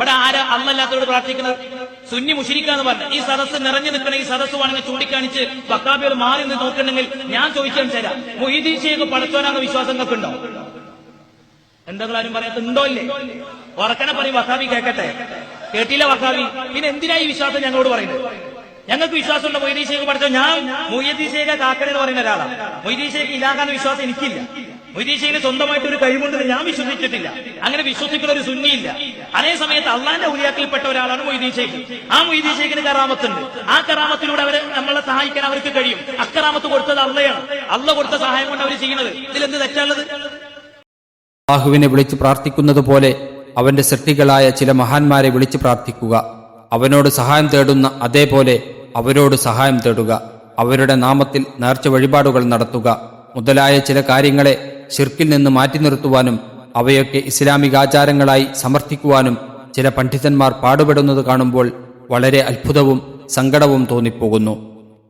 ഇവിടെ ആരാ അല്ലാത്തവരോട് പ്രാർത്ഥിക്കുന്നത്? സുന്നി മുശ്രിക്കാന്ന് പറഞ്ഞു. ഈ സദസ്സ് നിറഞ്ഞു നിൽക്കണ ഈ സദസ്സ് വേണമെങ്കിൽ ചൂണ്ടിക്കാണിച്ച് വഹാബികൾ മാറി നിന്ന് നോക്കണമെങ്കിൽ ഞാൻ ചോദിക്കാൻ തരാം, മൊയ്തീൻ ശൈഖ് പടച്ചോനാന്ന വിശ്വാസങ്ങൾക്ക് ഉണ്ടോ? എന്തെങ്കിലും പറയാത്ത ഉണ്ടോ ഇല്ലേ? ഉറക്കനെ പറയും, വഹാബി കേൾക്കട്ടെ. കേട്ടില്ല വഹാബി, പിന്നെ എന്തിനാ ഈ വിശ്വാസം ഞങ്ങളോട് പറയുന്നത്? ഞങ്ങൾക്ക് വിശ്വാസമുള്ള മൊയ്തീൻ ശൈഖ് പഠിച്ചോ. ഞാൻ മൊയ്തീൻ ശൈഖ് കാക്കണെന്ന് പറയുന്ന ഒരാളാണ്. മൊയ്തീൻ ശൈഖ് ഇലാകാന്ന വിശ്വാസം എനിക്കില്ല. മൊയ്തീൻ ശൈഖിന് സ്വന്തമായിട്ട് ഒരു കഴിവുണ്ടെന്ന് ഞാൻ വിശ്വസിച്ചിട്ടില്ല. അങ്ങനെ വിശ്വസിക്കുന്ന ഒരു സുന്നിയില്ല. അതേ സമയത്ത് അള്ളാന്റെ ഔലിയാക്കളിൽപ്പെട്ട ഒരാളാണ് മൊയ്തീൻ ശൈഖ്. ആ മൊയ്തീൻ ശൈഖിന് കറാമത്തുണ്ട്. ആ കറാമത്തിലൂടെ അവരെ നമ്മളെ സഹായിക്കാൻ അവർക്ക് കഴിയും. അക്കറാമത്ത് കൊടുത്തത് അള്ളയാണ്. അള്ള കൊടുത്ത സഹായം കൊണ്ട് അവർ ചെയ്യുന്നത്. ഇതിലെന്ത് തെറ്റുള്ളത്? അല്ലാഹുവിനെ വിളിച്ച് പ്രാർത്ഥിക്കുന്നത് പോലെ അവന്റെ സൃഷ്ടികളായ ചില മഹാന്മാരെ വിളിച്ച് പ്രാർത്ഥിക്കുക. അവനോട് സഹായം തേടുന്ന അതേപോലെ അവരോട് സഹായം തേടുക. അവരുടെ നാമത്തിൽ നേർച്ച വഴിപാടുകൾ നടത്തുക മുതലായ ചില കാര്യങ്ങളെ ശിർക്കിൽ നിന്ന് മാറ്റി നിർത്തുവാനും അവയൊക്കെ ഇസ്ലാമികാചാരങ്ങളായി സമർത്ഥിക്കുവാനും ചില പണ്ഡിതന്മാർ പാടുപെടുന്നത് കാണുമ്പോൾ വളരെ അത്ഭുതവും സങ്കടവും തോന്നിപ്പോകുന്നു.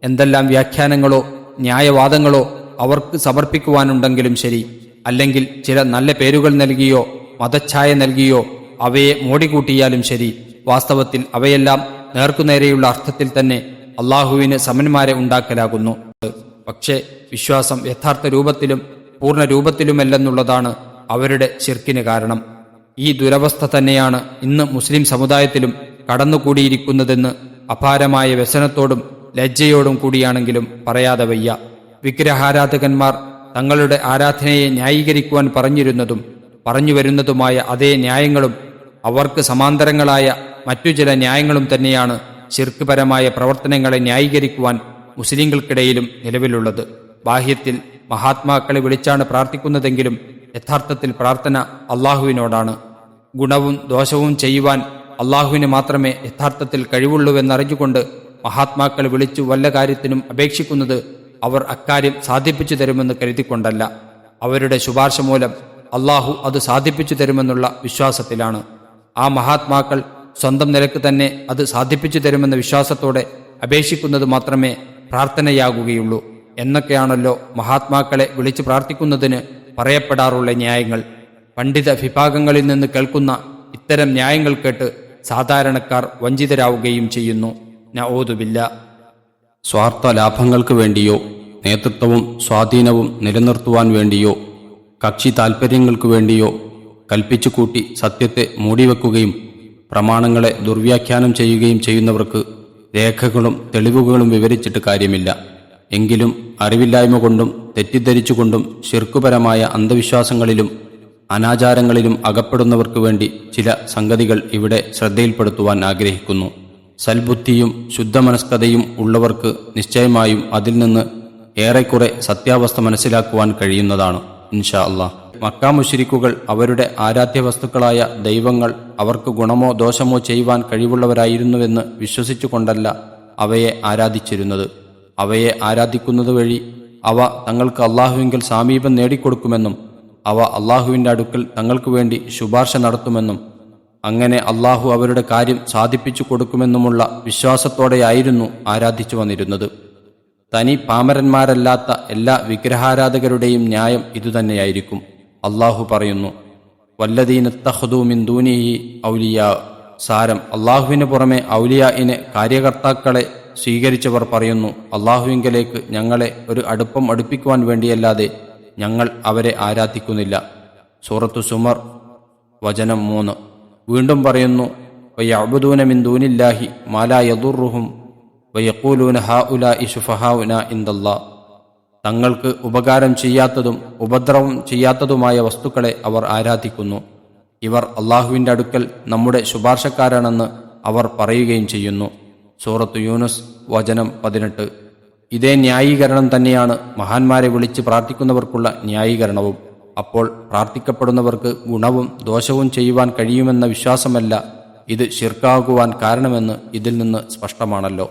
എന്തെല്ലാം വ്യാഖ്യാനങ്ങളോ ന്യായവാദങ്ങളോ അവർക്ക് സമർപ്പിക്കുവാനുണ്ടെങ്കിലും ശരി, അല്ലെങ്കിൽ ചില നല്ല പേരുകൾ നൽകിയോ മതഛായ നൽകിയോ അവയെ മോടികൂട്ടിയാലും ശരി, വാസ്തവത്തിൽ അവയെല്ലാം നേർക്കുനേരെയുള്ള അർത്ഥത്തിൽ തന്നെ അള്ളാഹുവിന് സമന്മാരെ ഉണ്ടാക്കലാകുന്നു. പക്ഷേ വിശ്വാസം യഥാർത്ഥ രൂപത്തിലും പൂർണ്ണ രൂപത്തിലുമല്ലെന്നുള്ളതാണ് അവരുടെ ശിർക്കിന് കാരണം. ഈ ദുരവസ്ഥ തന്നെയാണ് ഇന്ന് മുസ്ലിം സമുദായത്തിലും കടന്നുകൂടിയിരിക്കുന്നതെന്ന് അപാരമായ വ്യസനത്തോടും ലജ്ജയോടും കൂടിയാണെങ്കിലും പറയാതെ വയ്യ. വിഗ്രഹാരാധകന്മാർ തങ്ങളുടെ ആരാധനയെ ന്യായീകരിക്കുവാൻ പറഞ്ഞിരുന്നതും പറഞ്ഞുവരുന്നതുമായ അതേ ന്യായങ്ങളും അവർക്ക് സമാന്തരങ്ങളായ മറ്റു ചില ന്യായങ്ങളും തന്നെയാണ് ശിർക്ക് പരമായ പ്രവർത്തനങ്ങളെ ന്യായീകരിക്കുവാൻ മുസ്ലിങ്ങൾക്കിടയിലും നിലവിലുള്ളത്. ബാഹ്യത്തിൽ മഹാത്മാക്കളെ വിളിച്ചാണ് പ്രാർത്ഥിക്കുന്നതെങ്കിലും യഥാർത്ഥത്തിൽ പ്രാർത്ഥന അള്ളാഹുവിനോടാണ്. ഗുണവും ദോഷവും ചെയ്യുവാൻ അള്ളാഹുവിന് മാത്രമേ യഥാർത്ഥത്തിൽ കഴിവുള്ളൂവെന്നറിഞ്ഞുകൊണ്ട് മഹാത്മാക്കളെ വിളിച്ചു വല്ല കാര്യത്തിനും അപേക്ഷിക്കുന്നത് അവർ അക്കാര്യം സാധിപ്പിച്ചു തരുമെന്ന് കരുതിക്കൊണ്ടല്ല. അവരുടെ ശുപാർശ മൂലം അള്ളാഹു അത് സാധിപ്പിച്ചു തരുമെന്നുള്ള വിശ്വാസത്തിലാണ്. ആ മഹാത്മാക്കൾ സ്വന്തം നിലക്ക് തന്നെ അത് സാധിപ്പിച്ചു തരുമെന്ന വിശ്വാസത്തോടെ അപേക്ഷിക്കുന്നത് മാത്രമേ പ്രാർത്ഥനയാകുകയുള്ളൂ എന്നൊക്കെയാണല്ലോ മഹാത്മാക്കളെ വിളിച്ചു പ്രാർത്ഥിക്കുന്നതിന് പറയപ്പെടാറുള്ള ന്യായങ്ങൾ. പണ്ഡിത വിഭാഗങ്ങളിൽ നിന്ന് കേൾക്കുന്ന ഇത്തരം ന്യായങ്ങൾ കേട്ട് സാധാരണക്കാർ വഞ്ചിതരാവുകയും ചെയ്യുന്നു. നഊദുബില്ല. സ്വാർത്ഥ ലാഭങ്ങൾക്ക് വേണ്ടിയോ നേതൃത്വവും സ്വാധീനവും നിലനിർത്തുവാൻ വേണ്ടിയോ കക്ഷി താൽപ്പര്യങ്ങൾക്കു വേണ്ടിയോ കൽപ്പിച്ചുകൂട്ടി സത്യത്തെ മൂടിവെക്കുകയും പ്രമാണങ്ങളെ ദുർവ്യാഖ്യാനം ചെയ്യുകയും ചെയ്യുന്നവർക്ക് രേഖകളും തെളിവുകളും വിവരിച്ചിട്ട് കാര്യമില്ല. എങ്കിലും അറിവില്ലായ്മ കൊണ്ടും തെറ്റിദ്ധരിച്ചുകൊണ്ടും ശിർക്കുപരമായ അന്ധവിശ്വാസങ്ങളിലും അനാചാരങ്ങളിലും അകപ്പെടുന്നവർക്ക് വേണ്ടി ചില സംഗതികൾ ഇവിടെ ശ്രദ്ധയിൽപ്പെടുത്തുവാൻ ആഗ്രഹിക്കുന്നു. സൽബുദ്ധിയും ശുദ്ധമനസ്കതയും ഉള്ളവർക്ക് നിശ്ചയമായും അതിൽ നിന്ന് ഏറെക്കുറെ സത്യാവസ്ഥ മനസ്സിലാക്കുവാൻ കഴിയുന്നതാണ് ഇൻഷാ അല്ലാഹ്. മക്കാ മുശ്രിക്കുകൾ അവരുടെ ആരാധ്യ വസ്തുക്കളായ ദൈവങ്ങൾ അവർക്ക് ഗുണമോ ദോഷമോ ചെയ്യുവാൻ കഴിവുള്ളവരായിരുന്നുവെന്ന് വിശ്വസിച്ചുകൊണ്ടല്ല അവയെ ആരാധിച്ചിരുന്നത്. അവയെ ആരാധിക്കുന്നത് വഴി അവ തങ്ങൾക്ക് അള്ളാഹുവിങ്കിൽ സാമീപം നേടിക്കൊടുക്കുമെന്നും അവ അള്ളാഹുവിൻ്റെ അടുക്കൽ തങ്ങൾക്ക് വേണ്ടി ശുപാർശ നടത്തുമെന്നും അങ്ങനെ അള്ളാഹു അവരുടെ കാര്യം സാധിപ്പിച്ചു കൊടുക്കുമെന്നുമുള്ള വിശ്വാസത്തോടെയായിരുന്നു ആരാധിച്ചു വന്നിരുന്നത്. തനി പാമരന്മാരല്ലാത്ത എല്ലാ വിഗ്രഹാരാധകരുടെയും ന്യായം ഇതുതന്നെയായിരിക്കും. അള്ളാഹു പറയുന്നു, വല്ലദീന ഇത്തഖദൂ മിൻ ദൂനിഹി ഔലിയാ. സാരം, അള്ളാഹുവിന് പുറമെ ഔലിയാഇനെ കാര്യകർത്താക്കളെ സ്വീകരിച്ചവർ പറയുന്നു, അള്ളാഹുവിങ്കലേക്ക് ഞങ്ങളെ ഒരു അടുപ്പം അടുപ്പിക്കുവാൻ വേണ്ടിയല്ലാതെ ഞങ്ങൾ അവരെ ആരാധിക്കുന്നില്ല. സൂറത്തു സുമർ വചനം 3. വീണ്ടും പറയുന്നു, വയഅ്ബുദൂന മിൻ ദൂനില്ലാഹി മാ ലാ യദുർറുഹും വയഖൂലൂന ഹൗലാഇ ശുഫഹാഉനാ ഇൻദല്ലാഹ്. തങ്ങൾക്ക് ഉപകാരം ചെയ്യാത്തതും ഉപദ്രവം ചെയ്യാത്തതുമായ വസ്തുക്കളെ അവർ ആരാധിക്കുന്നു. ഇവർ അള്ളാഹുവിൻ്റെ അടുക്കൽ നമ്മുടെ ശുപാർശക്കാരാണെന്ന് അവർ പറയുകയും ചെയ്യുന്നു. സൂറത്ത് യൂനുസ് വചനം 18. ഇതേ ന്യായീകരണം തന്നെയാണ് മഹാന്മാരെ വിളിച്ച് പ്രാർത്ഥിക്കുന്നവർക്കുള്ള ന്യായീകരണവും. അപ്പോൾ പ്രാർത്ഥിക്കപ്പെടുന്നവർക്ക് ഗുണവും ദോഷവും ചെയ്യുവാൻ കഴിയുമെന്ന വിശ്വാസമല്ല ഇത് ശിർക്കാകുവാൻ കാരണമെന്ന് ഇതിൽ നിന്ന് സ്പഷ്ടമാണല്ലോ.